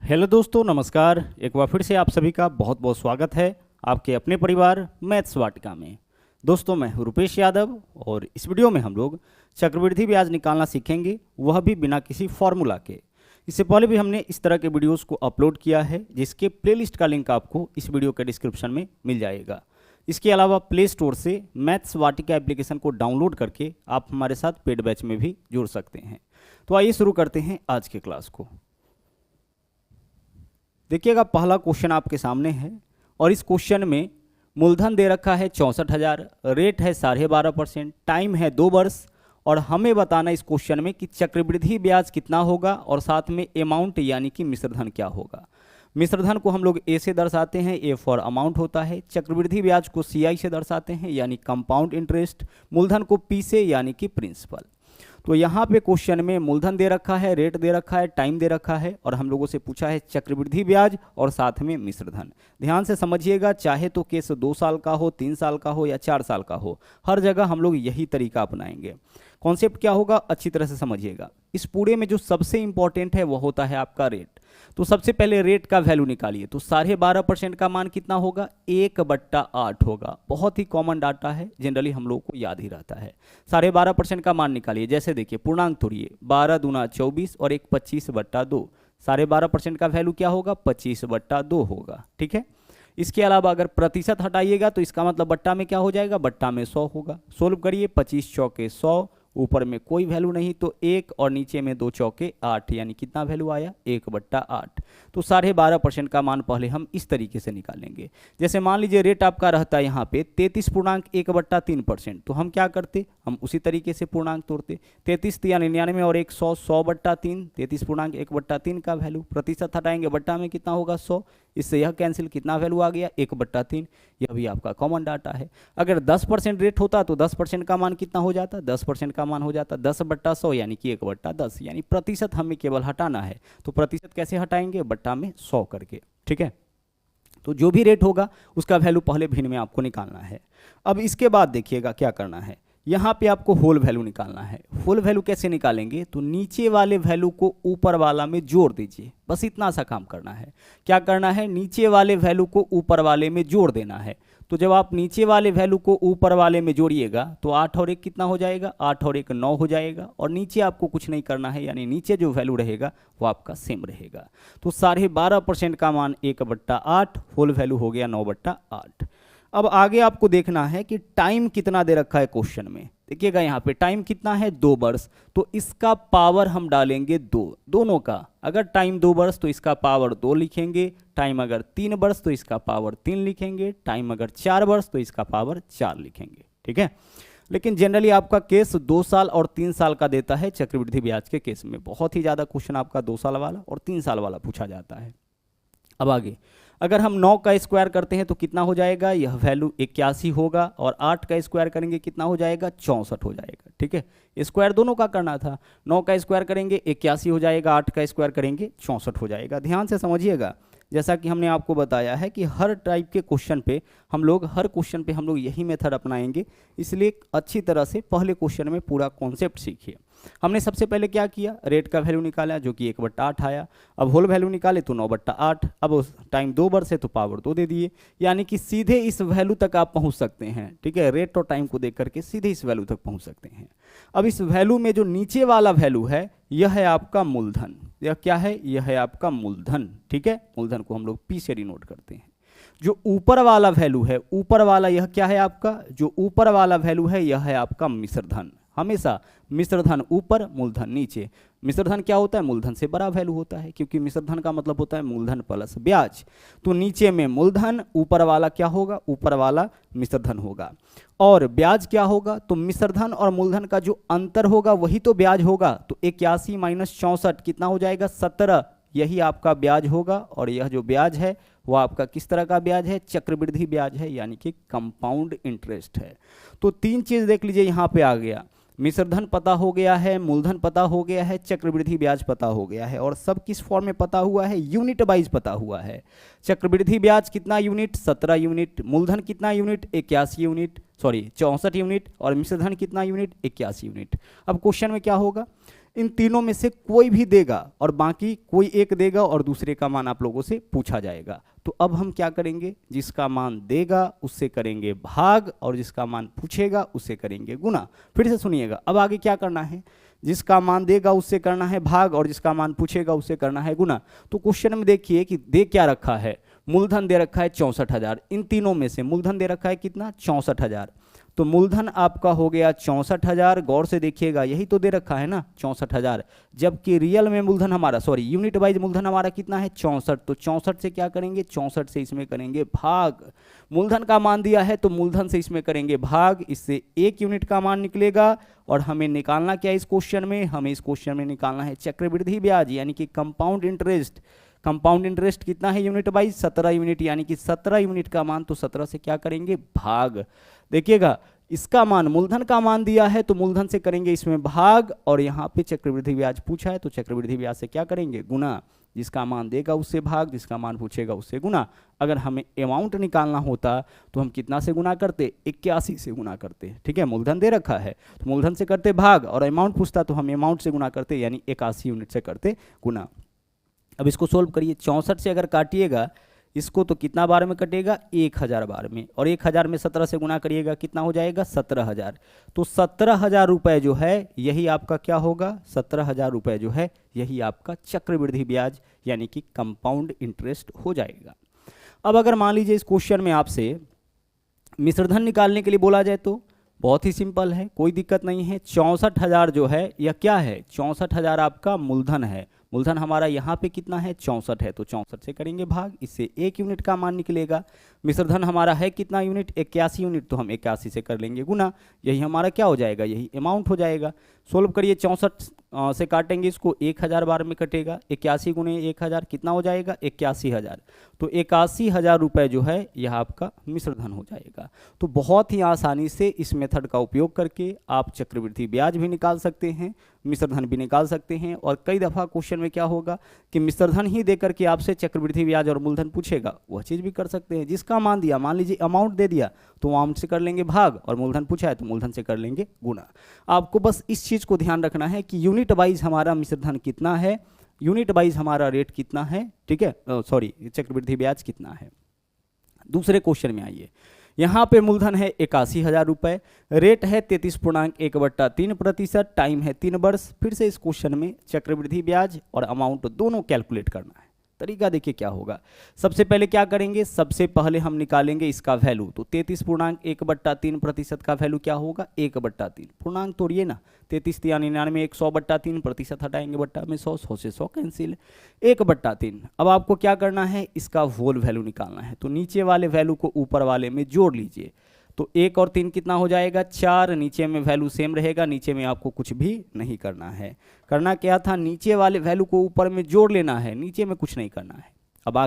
Hello दोस्तों, नमस्कार। एक बार फिर से आप सभी का बहुत बहुत स्वागत है आपके अपने परिवार मैथ्स वाटिका में। दोस्तों, मैं हूं रुपेश यादव और इस वीडियो में हम लोग चक्रवृद्धि ब्याज निकालना सीखेंगे, वह भी बिना किसी फॉर्मूला के। इससे पहले भी हमने इस तरह के वीडियोस को अपलोड किया है, जिसके प्लेलिस्ट का लिंक आपको इस वीडियो के डिस्क्रिप्शन में मिल जाएगा। इसके अलावा प्ले स्टोर से मैथ्स वाटिका एप्लीकेशन को डाउनलोड करके आप हमारे साथ पेड बैच में भी जुड़ सकते हैं। तो आइए शुरू करते हैं आज के क्लास को। देखिएगा, पहला क्वेश्चन आपके सामने है और इस क्वेश्चन में मूलधन दे रखा है 64,000, रेट है 12.5%, टाइम है 2 वर्ष और हमें बताना इस क्वेश्चन में कि चक्रवृद्धि ब्याज कितना होगा और साथ में अमाउंट यानी कि मिश्रधन क्या होगा। मिश्रधन को हम लोग ए से दर्शाते हैं, ए फॉर अमाउंट होता है। चक्रवृद्धि ब्याज को CI से दर्शाते हैं यानी कंपाउंड इंटरेस्ट। मूलधन को P से यानी कि प्रिंसिपल। तो यहाँ पे क्वेश्चन में मूलधन दे रखा है, रेट दे रखा है, टाइम दे रखा है और हम लोगों से पूछा है चक्रवृद्धि ब्याज और साथ में मिश्रधन। ध्यान से समझिएगा, चाहे तो केस 2 साल का हो, 3 साल का हो या 4 साल का हो, हर जगह हम लोग यही तरीका अपनाएंगे। कॉन्सेप्ट क्या होगा अच्छी तरह से समझिएगा। इस पूरे में जो सबसे इंपॉर्टेंट है वो होता है आपका रेट। तो सबसे पहले रेट का वैल्यू निकालिए। तो 12.5% का मान कितना होगा? 1/8 होगा। बहुत ही कॉमन डाटा है, जनरली हम लोगों को याद ही रहता है। 12.5% का मान निकालिए। जैसे देखिए, पूर्णांक तोड़िए, 12 दूना 24 और एक 25/2। 12.5% का वैल्यू क्या होगा? 25/2 होगा। ठीक है। इसके अलावा अगर प्रतिशत हटाइएगा तो इसका मतलब बट्टा में क्या हो जाएगा? बट्टा में 100 होगा। सोल्व करिए, 25 चौके 100, ऊपर में कोई वैल्यू नहीं तो 1 और नीचे में 2 चौके 8, यानी कितना वैल्यू आया? 1/8। तो 12.5% का मान पहले हम इस तरीके से निकालेंगे। जैसे मान लीजिए रेट आपका रहता है यहाँ पे 33.1/3%, तो हम क्या करते? हम उसी तरीके से पूर्णांक तोड़ते। 33 या 99 और 100, 100/3, 33.1/3 का वैल्यू। प्रतिशत हटाएंगे, बट्टा में कितना होगा? 100। इससे यह कैंसिल, कितना वैल्यू आ गया? 1/3। यह भी आपका कॉमन डाटा है। अगर 10% रेट होता तो 10% का मान कितना हो जाता? 10% का मान हो जाता 10/100 यानी कि 1/10, यानी प्रतिशत हमें केवल हटाना है। तो प्रतिशत कैसे हटाएंगे? बट्टा में 100 करके। ठीक है। तो जो भी रेट होगा उसका वैल्यू पहले भिन्न में आपको निकालना है। अब इसके बाद देखिएगा क्या करना है। यहाँ पे आपको होल वैल्यू निकालना है। होल वैल्यू कैसे निकालेंगे? तो नीचे वाले वैल्यू को ऊपर वाला में जोड़ दीजिए। बस इतना सा काम करना है। क्या करना है? नीचे वाले वैल्यू को ऊपर वाले में जोड़ देना है। तो जब आप नीचे वाले वैल्यू को ऊपर वाले में जोड़िएगा तो 8 और 1 कितना हो जाएगा? 8 और 1 9 हो जाएगा। और नीचे आपको कुछ नहीं करना है, यानी नीचे जो वैल्यू रहेगा वो आपका सेम रहेगा। तो 12.5% का मान 1/8, होल वैल्यू हो गया 9/8। अब आगे आपको देखना है कि टाइम कितना दे रखा है क्वेश्चन में। देखिएगा यहाँ पे टाइम कितना है? 2 वर्ष। तो इसका पावर हम डालेंगे 2, दोनों का। अगर टाइम 2 वर्ष तो इसका पावर 2 लिखेंगे। टाइम अगर 3 वर्ष तो इसका पावर 3 लिखेंगे। टाइम अगर 4 वर्ष तो इसका पावर 4 लिखेंगे। ठीक है। लेकिन जनरली आपका केस 2 साल और 3 साल का देता है। चक्रवृद्धि ब्याज के केस में बहुत ही ज़्यादा क्वेश्चन आपका 2 साल वाला और 3 साल वाला पूछा जाता है। अब आगे, अगर हम 9 का स्क्वायर करते हैं तो कितना हो जाएगा? यह वैल्यू 81 होगा। और 8 का स्क्वायर करेंगे कितना हो जाएगा? 64 हो जाएगा। ठीक है। स्क्वायर दोनों का करना था। 9 का स्क्वायर करेंगे 81 हो जाएगा, 8 का स्क्वायर करेंगे 64 हो जाएगा। ध्यान से समझिएगा, जैसा कि हमने आपको बताया है कि हर टाइप के क्वेश्चन पे हम लोग यही मेथड अपनाएंगे। इसलिए अच्छी तरह से पहले क्वेश्चन में पूरा कॉन्सेप्ट सीखिए। हमने सबसे पहले क्या किया? रेट का वैल्यू निकाला जो कि 1/8 आया। अब होल वैल्यू निकाले तो 9/8। अब टाइम 2 वर्ष है तो पावर 2 दे दिए, यानी कि सीधे इस वैल्यू तक आप पहुंच सकते हैं। ठीक है। रेट और टाइम को देख करके सीधे इस वैल्यू तक पहुंच सकते हैं। अब इस वैल्यू में जो नीचे वाला वैल्यू है यह है आपका मूलधन। यह क्या है? यह है आपका मूलधन। ठीक है। मूलधन को हम लोग P से डिनोट करते हैं। जो ऊपर वाला वैल्यू है, ऊपर वाला यह क्या है आपका? जो ऊपर वाला वैल्यू है यह है आपका मिश्रधन। हमेशा मिश्रधन ऊपर, मूलधन नीचे। मिश्रधन क्या होता है? मूलधन से बड़ा वैल्यू होता है, क्योंकि मिश्रधन का मतलब होता है मूलधन प्लस ब्याज। तो नीचे में मूलधन, ऊपर वाला क्या होगा? ऊपर वाला मिश्रधन होगा। और ब्याज क्या होगा? तो मिश्रधन और मूलधन का जो अंतर होगा वही तो ब्याज होगा। तो 81 माइनस 64 कितना हो जाएगा? 17। यही आपका ब्याज होगा। और यह जो ब्याज है वो आपका किस तरह का ब्याज है? चक्रवृद्धि ब्याज है, यानी कि कंपाउंड इंटरेस्ट है। तो 3 चीज देख लीजिए यहाँ पे आ गया। मिश्रधन पता हो गया है, मूलधन पता हो गया है, चक्रवृद्धि ब्याज पता हो गया है। और सब किस फॉर्म में पता हुआ है? यूनिट वाइज पता हुआ है। चक्रवृद्धि ब्याज कितना यूनिट? 17 यूनिट। मूलधन कितना यूनिट? 81 unit, 64 unit. और मिश्रधन कितना यूनिट? 81 यूनिट। अब क्वेश्चन में क्या होगा? इन तीनों में से कोई भी देगा और बाकी कोई एक देगा और दूसरे का मान आप लोगों से पूछा जाएगा। तो अब हम क्या करेंगे, जिसका मान देगा उससे करेंगे भाग और जिसका मान पूछेगा उससे करेंगे गुना। फिर से सुनिएगा, अब आगे क्या करना है, जिसका मान देगा उससे करना है भाग और जिसका मान पूछेगा उससे करना है गुना। तो क्वेश्चन में देखिए कि दे क्या रखा है, मूलधन दे रखा है 64,000, इन तीनों में से मूलधन दे रखा है कितना 64,000, तो मूलधन आपका हो गया 64,000। गौर से देखिएगा यही तो दे रखा है ना 64,000, जबकि रियल में मूलधन हमारा यूनिट वाइज मूलधन हमारा कितना है 64, तो 64 से क्या करेंगे 64 से इसमें करेंगे भाग। मूलधन का मान दिया है तो मूलधन से इसमें करेंगे भाग, इससे 1 यूनिट का मान निकलेगा। और हमें निकालना क्या है इस क्वेश्चन में, हमें इस क्वेश्चन में निकालना है चक्रवृद्धि ब्याज यानी कि कंपाउंड इंटरेस्ट। कंपाउंड इंटरेस्ट कितना है यूनिट वाइज 17 यूनिट, यानी कि 17 यूनिट का मान, तो 17 से क्या करेंगे भाग। देखिएगा इसका मान मूलधन का मान दिया है तो मूलधन से करेंगे इसमें भाग, और यहाँ पे चक्रवृद्धि ब्याज पूछा है तो चक्रवृद्धि ब्याज से क्या करेंगे गुना। जिसका मान देगा उससे भाग, जिसका मान पूछेगा उससे गुना। अगर हमें अमाउंट निकालना होता तो हम कितना से गुना करते, 81 से गुना करते। ठीक है, मूलधन दे रखा है तो मूलधन से करते भाग, और अमाउंट पूछता तो हम अमाउंट से गुना करते, यानी 81 यूनिट से करते गुना। अब इसको सोल्व करिए, 64 से अगर काटिएगा इसको तो कितना बार में कटेगा 1000 बार में, और 1000 में 17 से गुना करिएगा कितना हो जाएगा 17,000। तो 17,000 रुपये जो है यही आपका क्या होगा, 17,000 रुपये जो है यही आपका चक्रवृद्धि ब्याज यानी कि कंपाउंड इंटरेस्ट हो जाएगा। अब अगर मान लीजिए इस क्वेश्चन में आपसे मिश्रधन निकालने के लिए बोला जाए तो बहुत ही सिंपल है, कोई दिक्कत नहीं है। 64,000 जो है यह क्या है, 64,000 आपका मूलधन है। मूलधन हमारा यहाँ पे कितना है 64 है, तो 64 से करेंगे भाग, इससे 1 यूनिट का मान निकलेगा। मिश्रधन हमारा है कितना यूनिट 81 यूनिट, तो हम 81 से कर लेंगे गुना, यही हमारा क्या हो जाएगा, यही अमाउंट हो जाएगा। सोल्व करिए, 64 से काटेंगे इसको 1000 बार में कटेगा, 81 गुने 1000 कितना हो जाएगा 81,000। तो 81,000 रुपये जो है यह आपका मिश्रधन हो जाएगा। तो बहुत ही आसानी से इस मेथड का उपयोग करके आप चक्रवृद्धि ब्याज भी निकाल सकते हैं, मिश्रधन भी निकाल सकते हैं। और कई दफ़ा क्वेश्चन में क्या होगा कि मिश्रधन ही देकर के आपसे चक्रवृद्धि ब्याज और मूलधन पूछेगा, वह चीज़ भी कर सकते हैं। जिसका मान दिया, मान लीजिए अमाउंट दे दिया तो अमाउंट से कर लेंगे भाग, और मूलधन पूछा है तो मूलधन से कर लेंगे गुना। आपको बस इस चीज़ को ध्यान रखना है कि यूनिट वाइज हमारा मिश्रधन कितना है, यूनिट वाइज हमारा रेट कितना है, ठीक है, चक्रवृद्धि ब्याज कितना है। दूसरे क्वेश्चन में आइए, यहाँ पे मूलधन है 81,000 रुपये, रेट है 33.1/3%, टाइम है 3 वर्ष। फिर से इस क्वेश्चन में चक्रवृद्धि ब्याज और अमाउंट दोनों कैलकुलेट करना है। तरीका देखिए क्या होगा, सबसे पहले क्या करेंगे, सबसे पहले हम निकालेंगे इसका वैल्यू। तो 33.1/3% का वैल्यू क्या होगा 1/3, पूर्णांक तोड़िए ना, 33 यानी 99, 100/3, प्रतिशत हटाएंगे बट्टा में 100, 100 से 100 कैंसिल, 1/3। अब आपको क्या करना है, इसका होल वैल्यू निकालना है। तो नीचे वाले वैल्यू को ऊपर वाले में जोड़ लीजिए, तो 1 और 3 कितना हो जाएगा 4, नीचे में वैल्यू सेम रहेगा, नीचे में आपको कुछ भी नहीं करना है। करना क्या था, नीचे वाले वैल्यू को ऊपर में जोड़ लेना है, नीचे में कुछ नहीं करना है। अब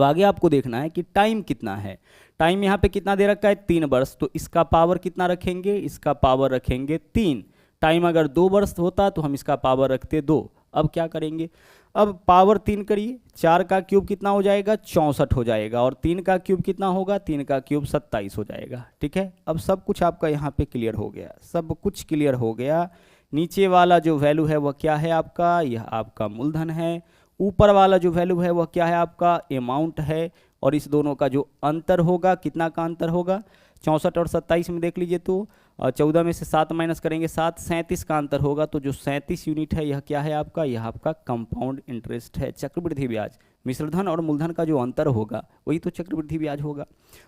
आगे आपको देखना है कि टाइम कितना है। टाइम यहाँ पे कितना दे रखा है 3 वर्ष, तो इसका पावर कितना रखेंगे, इसका पावर रखेंगे 3। टाइम अगर 2 वर्ष होता तो हम इसका पावर रखते 2। अब क्या करेंगे, अब पावर 3 करिए, 4 का क्यूब कितना हो जाएगा 64 हो जाएगा, और 3 का क्यूब कितना होगा, 3 का क्यूब 27 हो जाएगा। ठीक है, अब सब कुछ आपका यहाँ पे क्लियर हो गया, सब कुछ क्लियर हो गया। नीचे वाला जो वैल्यू है वह क्या है आपका, यह आपका मूलधन है। ऊपर वाला जो वैल्यू है वह क्या है आपका अमाउंट है, और इस दोनों का जो अंतर होगा, कितना का अंतर होगा 64 और 27 में देख लीजिए, तो 14 में से 7 माइनस करेंगे 7, 37 का अंतर होगा। तो जो 37 यूनिट है यह क्या है आपका, यह आपका कंपाउंड इंटरेस्ट है, चक्रवृद्धि ब्याज। मिश्रधन और मूलधन का जो अंतर होगा वही तो चक्रवृद्धि ब्याज होगा।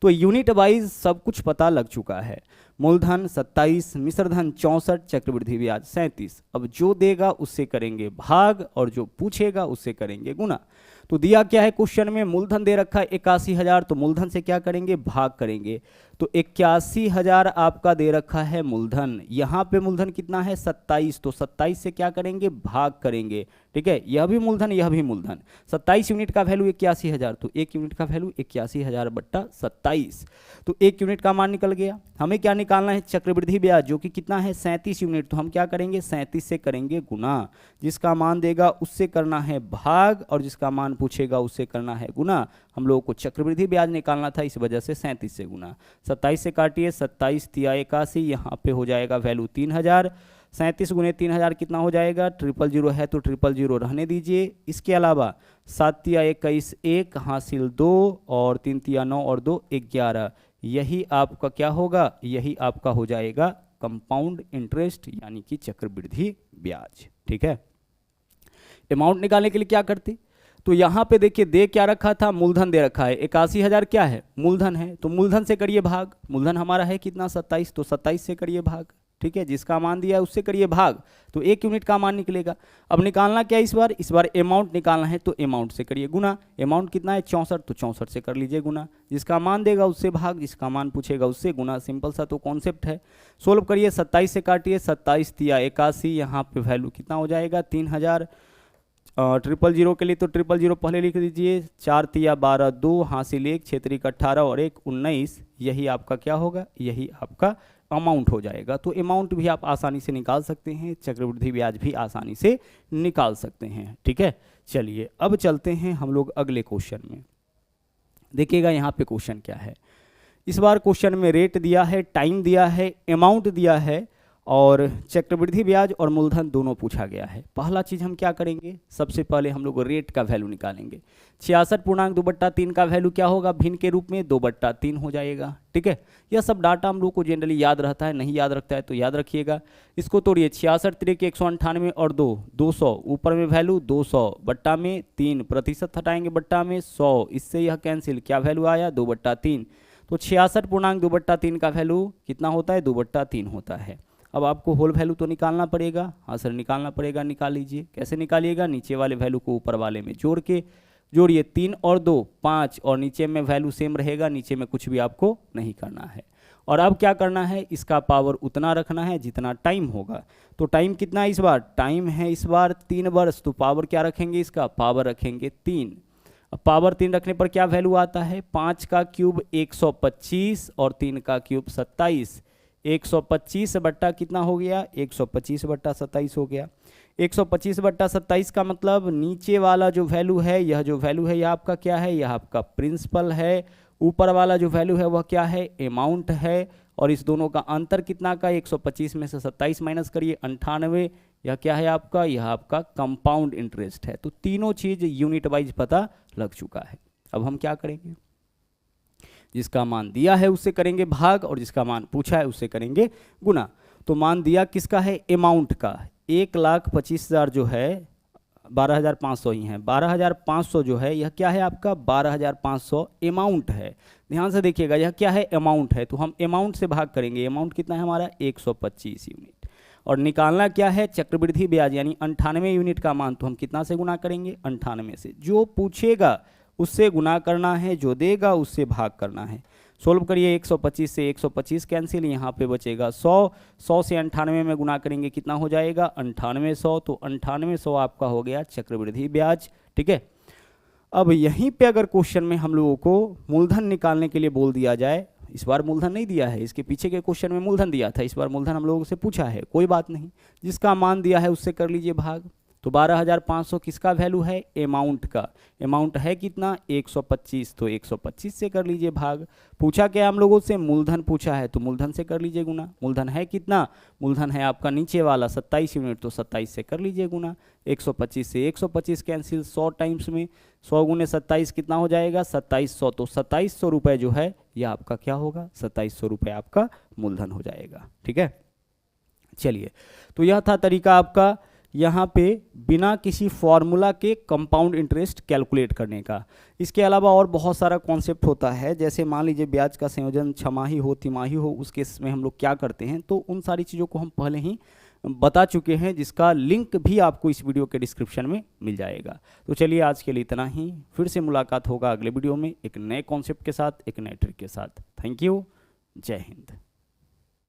तो यूनिट वाइज सब कुछ पता लग चुका है, मूलधन 27, मिश्रधन 64, चक्रवृद्धि ब्याज 37। अब जो देगा उससे करेंगे भाग, और जो पूछेगा उससे करेंगे गुना। तो दिया क्या है क्वेश्चन में, मूलधन दे रखा है 81,000, तो मूलधन से क्या करेंगे भाग करेंगे। तो 81,000 आपका दे रखा है मूलधन, यहाँ पे मूलधन कितना है 27, तो 27 से क्या करेंगे भाग करेंगे। ठीक है, यह भी मूलधन यह भी मूलधन, 27 यूनिट का वैल्यू 81,000, तो 1 यूनिट का वैल्यू 81,000/27, तो 1 यूनिट का मान निकल गया। हमें क्या निकालना है चक्रवृद्धि ब्याज, जो कि कितना है 37 यूनिट, तो हम क्या करेंगे 37 से करेंगे गुना। जिसका मान देगा उससे करना है भाग, और जिसका मान पूछेगा उससे करना है गुना। हम लोगों को चक्रवृद्धि ब्याज निकालना था, इस वजह से 37 से गुना। 27 से काटिए, 27 तिया 81, यहाँ पे हो जाएगा वैल्यू 3000। 37 गुने 3000 कितना हो जाएगा, 000 है तो 000 रहने दीजिए। इसके अलावा 7 तिया 21 1 हासिल 2 और 3 तिया 9 और 2 11, यही आपका क्या होगा, यही आपका हो जाएगा कंपाउंड इंटरेस्ट यानी कि चक्रवृद्धि ब्याज। ठीक है, अमाउंट निकालने के लिए क्या करते, तो यहाँ पे देखिए दे क्या रखा था, मूलधन दे रखा है 81,000 क्या है, मूलधन है, तो मूलधन से करिए भाग, मूलधन हमारा है कितना 27, तो 27 से करिए भाग। ठीक है, जिसका मान दिया है उससे करिए भाग, तो 1 यूनिट का मान निकलेगा। अब निकालना क्या इस बार अमाउंट निकालना है, तो अमाउंट से करिए गुना, अमाउंट कितना है 64, तो 64 से कर लीजिए गुना, जिसका मान देगा उससे भाग, जिसका मान पूछेगा उससे गुना, सिंपल सा तो कॉन्सेप्ट है। सोल्व करिए, 27 से काटिए, 27 तिया 81, यहाँ पे वैल्यू कितना हो जाएगा 3000, 000 के लिए तो 000 पहले लिख दीजिए, 4 तिया 12 2 हासिल 1 क्षेत्रिक 18 और 1 19, यही आपका क्या होगा, यही आपका अमाउंट हो जाएगा। तो अमाउंट भी आप आसानी से निकाल सकते हैं, चक्रवृद्धि ब्याज भी आसानी से निकाल सकते हैं। ठीक है, चलिए अब चलते हैं हम लोग अगले क्वेश्चन में। देखिएगा यहाँ पे क्वेश्चन क्या है, इस बार क्वेश्चन में रेट दिया है, टाइम दिया है, अमाउंट दिया है और चक्रवृद्धि ब्याज और मूलधन दोनों पूछा गया है। पहला चीज हम क्या करेंगे, सबसे पहले हम लोग रेट का वैल्यू निकालेंगे। 66.2/3 का वैल्यू क्या होगा, भिन्न के रूप में 2/3 हो जाएगा। ठीक है, यह सब डाटा हम लोग को जनरली याद रहता है, नहीं याद रखता है तो याद रखिएगा। इसको तोड़िए, 66 3 198 और 2 200, ऊपर में वैल्यू 200 बट्टा में 3, प्रतिशत हटाएंगे बट्टा में 100, इससे यह कैंसिल, क्या वैल्यू आया 2/3, तो 66.2/3 का वैल्यू कितना होता है 2/3 होता है। अब आपको होल वैल्यू तो निकालना पड़ेगा, हाँ सर निकालना पड़ेगा, निकाल लीजिए। कैसे निकालिएगा, नीचे वाले वैल्यू को ऊपर वाले में जोड़ के, जोड़िए 3 और 2 5 और नीचे में वैल्यू सेम रहेगा, नीचे में कुछ भी आपको नहीं करना है। और अब क्या करना है, इसका पावर उतना रखना है जितना टाइम होगा। तो टाइम कितना है इस बार, टाइम है इस बार 3 वर्ष, तो पावर क्या रखेंगे, इसका पावर रखेंगे 3। अब पावर 3 रखने पर क्या वैल्यू आता है, 5 का क्यूब 125 और 3 का क्यूब 27, 125 बट्टा कितना हो गया, 125/27 हो गया। 125/27 का मतलब नीचे वाला जो वैल्यू है, यह जो वैल्यू है यह आपका क्या है, यह आपका प्रिंसिपल है। ऊपर वाला जो वैल्यू है वह क्या है, अमाउंट है। और इस दोनों का अंतर कितना का, 125 में से 27 माइनस करिए 98, यह क्या है आपका, यह आपका कंपाउंड इंटरेस्ट है। तो तीनों चीज यूनिट वाइज पता लग चुका है। अब हम क्या करेंगे, जिसका मान दिया है उससे करेंगे भाग और जिसका मान पूछा है उससे करेंगे गुना। तो मान दिया किसका है, अमाउंट का, 1,25,000 जो है 12,500 ही है, 12,500 जो है यह क्या है आपका 12,500 अमाउंट है। ध्यान से देखिएगा, यह क्या है अमाउंट है, तो हम अमाउंट से भाग करेंगे। अमाउंट कितना है हमारा 125 यूनिट। और निकालना क्या है, चक्रवृद्धि ब्याज यानी 98 यूनिट का मान, तो हम कितना से गुना करेंगे 98 से। जो पूछेगा उससे गुना करना है, जो देगा उससे भाग करना है। सोल्व करिए, 125 से 125 कैंसिल, यहाँ पे बचेगा 100, 100 से 98 में गुना करेंगे कितना हो जाएगा 9800, तो 9800 आपका हो गया चक्रवृद्धि ब्याज। ठीक है, अब यहीं पे अगर क्वेश्चन में हम लोगों को मूलधन निकालने के लिए बोल दिया जाए, इस बार मूलधन नहीं दिया है, इसके पीछे के क्वेश्चन में मूलधन दिया था, इस बार मूलधन हम लोगों से पूछा है, कोई बात नहीं, जिसका मान दिया है उससे कर लीजिए भाग। तो 12,500 किसका वैल्यू है, अमाउंट का। अमाउंट है कितना 125, तो 125 से कर लीजिए भाग। पूछा क्या हम लोगों से, मूलधन पूछा है, तो मूलधन से कर लीजिए गुना। मूलधन है कितना, मूलधन है आपका नीचे वाला 27 यूनिट, तो 27 से कर लीजिए गुना। 125 से 125 कैंसिल, 100 टाइम्स में 100 गुने 27 कितना हो जाएगा 2700, तो 2700 रुपये जो है यह आपका क्या होगा, 2700 रुपये आपका मूलधन हो जाएगा। ठीक है, चलिए, तो यह था तरीका आपका यहाँ पे बिना किसी फॉर्मूला के कंपाउंड इंटरेस्ट कैलकुलेट करने का। इसके अलावा और बहुत सारा कॉन्सेप्ट होता है, जैसे मान लीजिए ब्याज का संयोजन छमाही हो तिमाही हो, उस केस में हम लोग क्या करते हैं, तो उन सारी चीज़ों को हम पहले ही बता चुके हैं, जिसका लिंक भी आपको इस वीडियो के डिस्क्रिप्शन में मिल जाएगा। तो चलिए आज के लिए इतना ही, फिर से मुलाकात होगा अगले वीडियो में एक नए कॉन्सेप्ट के साथ, एक नए ट्रिक के साथ। थैंक यू, जय हिंद।